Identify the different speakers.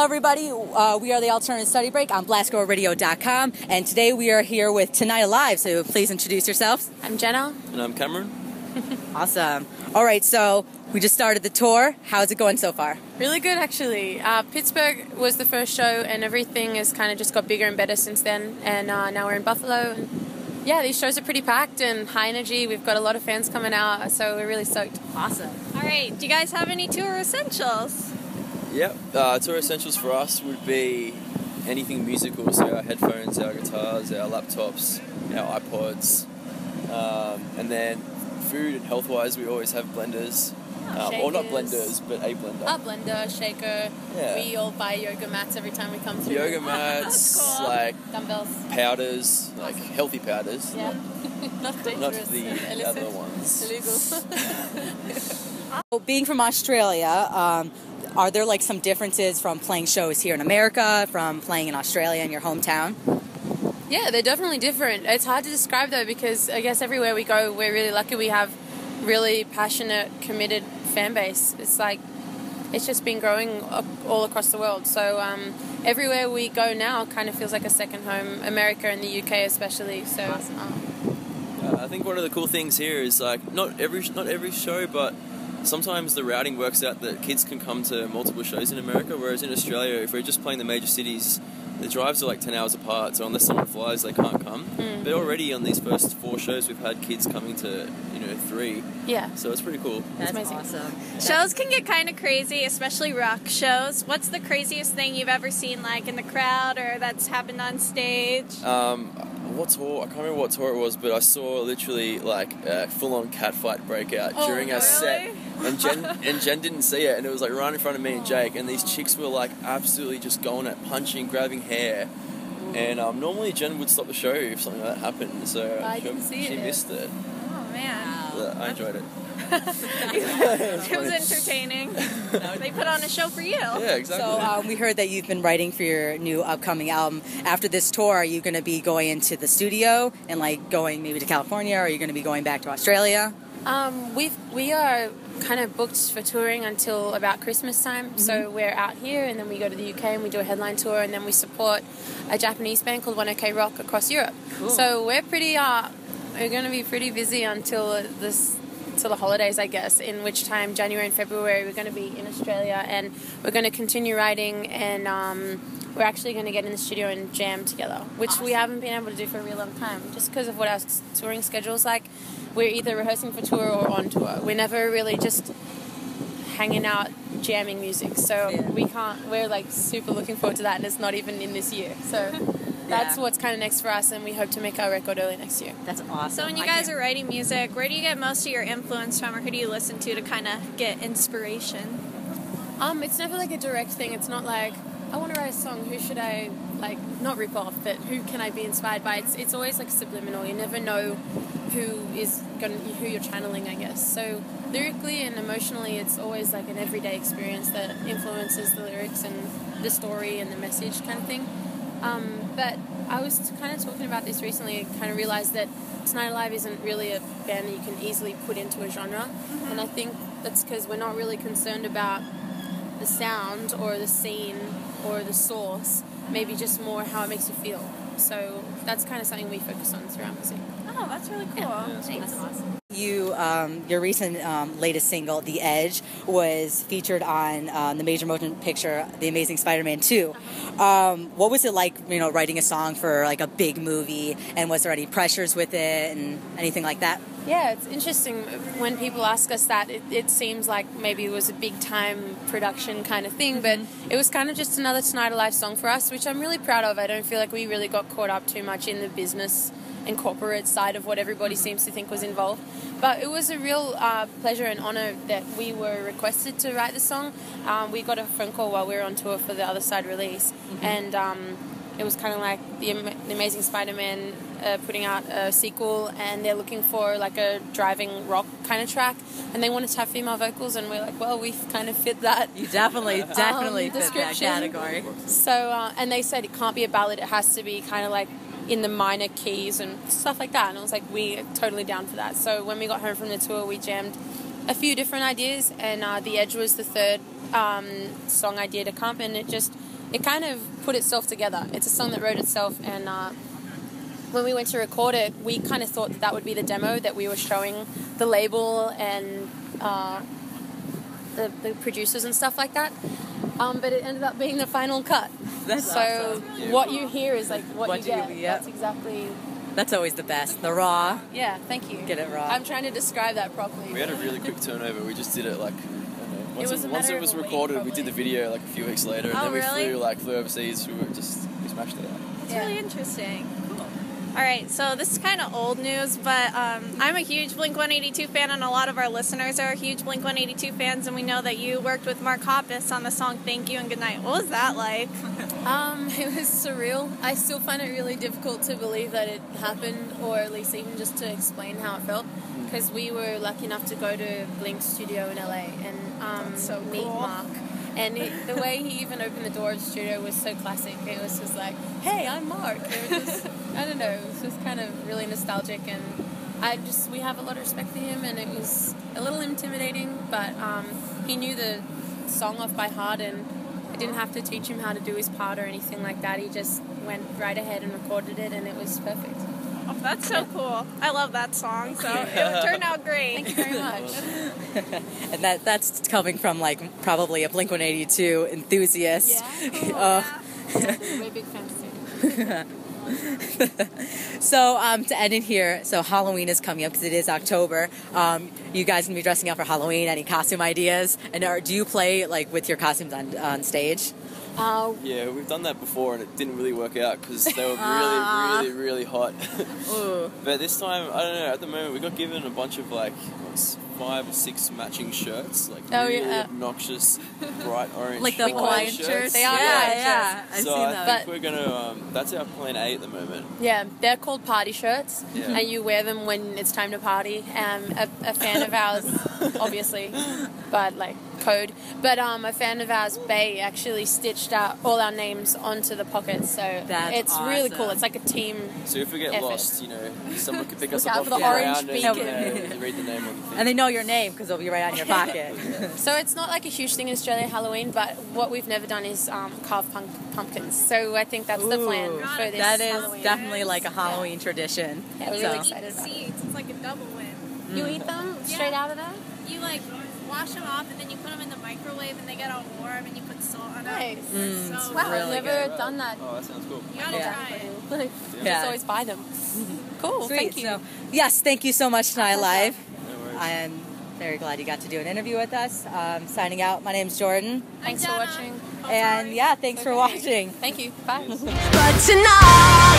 Speaker 1: everybody. We are the Alternative Study Break on BlastGirlRadio.com, and today we are here with Tonight Alive, so please introduce yourselves.
Speaker 2: I'm Jenna.
Speaker 3: And I'm Cameron.
Speaker 1: Awesome. All right, so we just started the tour. How's it going so far?
Speaker 2: Really good, actually. Pittsburgh was the first show, and everything has kind of just got bigger and better since then, and now we're in Buffalo. And yeah, these shows are pretty packed and high energy. We've got a lot of fans coming out, so we're really stoked.
Speaker 1: Awesome.
Speaker 4: All right, do you guys have any tour essentials?
Speaker 3: Yep, tour essentials for us would be anything musical, so our headphones, our guitars, our laptops, our iPods, and then food and health-wise, we always have blenders. Or not blenders, but a blender.
Speaker 2: A blender, shaker.
Speaker 3: Yeah.
Speaker 2: We all buy yoga mats every time we come through.
Speaker 3: Yoga mats,
Speaker 4: Cool.
Speaker 2: Dumbbells.
Speaker 3: Powders, healthy powders.
Speaker 2: Yeah. Not
Speaker 3: Not
Speaker 2: dangerous.
Speaker 3: the
Speaker 2: illicit.
Speaker 3: other ones.
Speaker 2: Illegal.
Speaker 1: Well, being from Australia, are there some differences from playing shows here in America, from playing in Australia in your hometown?
Speaker 2: Yeah, they're definitely different. It's hard to describe though, because I guess everywhere we go, we're really lucky. We have really passionate, committed fan base. It's just been growing all across the world. So everywhere we go now kind of feels like a second home. America and the UK especially. So
Speaker 3: I think one of the cool things here is not every show, but sometimes the routing works out that kids can come to multiple shows in America, whereas in Australia, if we're just playing the major cities, the drives are 10 hours apart, so unless someone flies, they can't come. But already on these first 4 shows, we've had kids coming to, 3.
Speaker 2: yeah.
Speaker 3: So it's pretty cool.
Speaker 1: That's
Speaker 2: amazing.
Speaker 1: awesome.
Speaker 4: Shows can get kind of crazy, especially rock shows. What's the craziest thing you've ever seen, in the crowd or that's happened on stage?
Speaker 3: What tour? I can't remember what tour it was, but I saw literally a full-on catfight breakout during our set, and Jen didn't see it, and it was right in front of me and Jake, and these chicks were absolutely just going at punching, grabbing hair, and normally Jen would stop the show if something like that happened, so
Speaker 2: I didn't see
Speaker 3: she
Speaker 2: it.
Speaker 3: missed it.
Speaker 4: Oh, man.
Speaker 3: But I enjoyed it.
Speaker 4: It was entertaining. They put on a show for you.
Speaker 3: Yeah, exactly.
Speaker 1: So we heard that you've been writing for your new upcoming album. After this tour, are you going to be going into the studio and going maybe to California, or are you going to be going back to Australia?
Speaker 2: We are kind of booked for touring until about Christmas time. So we're out here, and then we go to the UK and we do a headline tour, and then we support a Japanese band called 1OK Rock across Europe.
Speaker 1: Cool.
Speaker 2: So we're going to be pretty busy until the holidays, I guess, in which time January and February we're going to be in Australia, and we're going to continue writing, and we're actually going to get in the studio and jam together, which we haven't been able to do for a real long time, just because of what our touring schedule's like. We're either rehearsing for tour or on tour. We're never really just hanging out jamming music, so we're super looking forward to that, and it's not even in this year, so that's what's kind of next for us, and we hope to make our record early next year.
Speaker 1: That's awesome.
Speaker 4: So when you guys are writing music, where do you get most of your influence from, or who do you listen to kind of get inspiration?
Speaker 2: It's never a direct thing. It's not I want to write a song, who should I not rip off, but who can I be inspired by? It's always subliminal. You never know who you're channeling, I guess. So lyrically and emotionally, it's always an everyday experience that influences the lyrics and the story and the message kind of thing. But I was kind of talking about this recently and kind of realized that Tonight Alive isn't really a band that you can easily put into a genre. And I think that's because we're not really concerned about the sound or the scene or the source, maybe just more how it makes you feel. So that's kind of something we focus on through our music.
Speaker 4: Oh, that's really cool.
Speaker 2: Yeah.
Speaker 4: Thanks.
Speaker 2: That's awesome.
Speaker 1: Your recent latest single, The Edge, was featured on the major motion picture, The Amazing Spider-Man 2. What was it like, writing a song for a big movie, and was there any pressures with it and anything like that?
Speaker 2: Yeah, it's interesting when people ask us that. It seems like maybe it was a big-time production kind of thing, but it was kind of just another Tonight Alive song for us, which I'm really proud of. I don't feel like we really got caught up too much in the business and corporate side of what everybody seems to think was involved. But it was a real pleasure and honor that we were requested to write the song. We got a phone call while we were on tour for the Other Side release, and it was kind of like the Amazing Spider-Man putting out a sequel, and they're looking for a driving rock kind of track, and they wanted to have female vocals, and we're like, well, we've kind of fit that.
Speaker 1: You definitely fit that category.
Speaker 2: So, and they said it can't be a ballad, it has to be kind of in the minor keys and stuff like that, and I was like, we are totally down for that. So when we got home from the tour, we jammed a few different ideas, and The Edge was the third song idea to come, and it just it kind of put itself together. It's a song that wrote itself, and when we went to record it, we kind of thought that would be the demo that we were showing the label and the producers and stuff like that. But it ended up being the final cut.
Speaker 1: That's
Speaker 2: so
Speaker 1: awesome.
Speaker 2: what you hear is like what you get.
Speaker 1: Yep.
Speaker 2: That's exactly.
Speaker 1: That's always the best. The raw.
Speaker 2: Yeah, thank you.
Speaker 1: Get it raw.
Speaker 2: I'm trying to describe that properly.
Speaker 3: We had a really quick turnover. We just did it like, I don't know, once it was
Speaker 2: of a week,
Speaker 3: recorded, we
Speaker 2: probably.
Speaker 3: did the video like a few weeks later, and
Speaker 4: Oh,
Speaker 3: then we
Speaker 4: really?
Speaker 3: flew overseas. We smashed it out.
Speaker 4: It's really interesting. Cool. All right, so this is kind of old news, but I'm a huge Blink-182 fan, and a lot of our listeners are huge Blink-182 fans, and we know that you worked with Mark Hoppus on the song Thank You and Goodnight. What was that like?
Speaker 2: It was surreal. I still find it really difficult to believe that it happened, or at least even just to explain how it felt, because we were lucky enough to go to Blink's studio in LA and
Speaker 4: so
Speaker 2: meet
Speaker 4: cool.
Speaker 2: Mark. And the way he even opened the door of the studio was so classic. It was just like, hey, I'm Mark. It was just, I don't know, it was just kind of really nostalgic, and we have a lot of respect for him, and it was a little intimidating, but he knew the song off by heart, and I didn't have to teach him how to do his part or anything like that. He just went right ahead and recorded it, and it was perfect.
Speaker 4: Oh, that's so cool. I love that song, so it turned out great.
Speaker 2: Thank you very much.
Speaker 1: And that's coming from like probably a Blink-182 enthusiast.
Speaker 2: Yeah. We're big fans too.
Speaker 1: So to end it here, so Halloween is coming up because it is October. You guys gonna be dressing up for Halloween? Any costume ideas? And do you play like with your costumes on stage?
Speaker 3: Yeah, we've done that before, and it didn't really work out because they were really hot. But this time, I don't know. At the moment, we got given a bunch of like 5 or 6 matching shirts, like really obnoxious, bright orange,
Speaker 1: Like the Hawaiian shirts?
Speaker 2: They are
Speaker 1: Yeah, I've
Speaker 3: So
Speaker 1: seen
Speaker 3: I
Speaker 1: that.
Speaker 3: think we're gonna. That's our plan A at the moment.
Speaker 2: Yeah, they're called party shirts,
Speaker 3: Yeah.
Speaker 2: and you wear them when it's time to party. A fan of ours, obviously, but like code. But a fan of ours, Bay, actually stitched all our names onto the pockets. So it's really cool.
Speaker 1: awesome.
Speaker 2: It's like a team.
Speaker 3: So if we get
Speaker 2: effort.
Speaker 3: lost, someone could pick us
Speaker 2: Look out
Speaker 3: up
Speaker 2: for
Speaker 3: off
Speaker 2: the
Speaker 3: the
Speaker 2: orange
Speaker 3: ground
Speaker 2: beacon.
Speaker 3: and read the name on the thing.
Speaker 1: And they know your name because it'll be right on your pocket.
Speaker 2: So it's not like a huge thing in Australia, Halloween, but what we've never done is carve pumpkins. So I think that's the plan
Speaker 1: Ooh,
Speaker 2: for this
Speaker 1: that is
Speaker 2: Halloween.
Speaker 1: definitely like a Halloween tradition.
Speaker 2: Yeah, we're
Speaker 1: So-
Speaker 2: really excited about it.
Speaker 5: Seeds. It's like a double win.
Speaker 2: You eat them straight out of there?
Speaker 5: You like wash them off and then you put them in the microwave and they get all warm and you put salt on them.
Speaker 2: Nice.
Speaker 5: It's so
Speaker 2: Wow,
Speaker 5: good.
Speaker 1: really
Speaker 2: I've never
Speaker 1: good.
Speaker 2: done that.
Speaker 3: Oh, that sounds cool.
Speaker 5: You gotta
Speaker 1: Yeah.
Speaker 5: try it.
Speaker 2: Like,
Speaker 1: Yeah.
Speaker 2: just always buy them. Cool,
Speaker 1: Sweet.
Speaker 2: thank you.
Speaker 1: So, yes, thank you so much, Tonight Live.
Speaker 3: No worries.
Speaker 1: I'm very glad you got to do an interview with us. Signing out, my name's Jordan.
Speaker 2: Thanks for
Speaker 5: Jenna.
Speaker 2: watching.
Speaker 5: Oh,
Speaker 1: And
Speaker 5: sorry.
Speaker 1: yeah, thanks for watching.
Speaker 2: Thank you. Bye.
Speaker 6: But tonight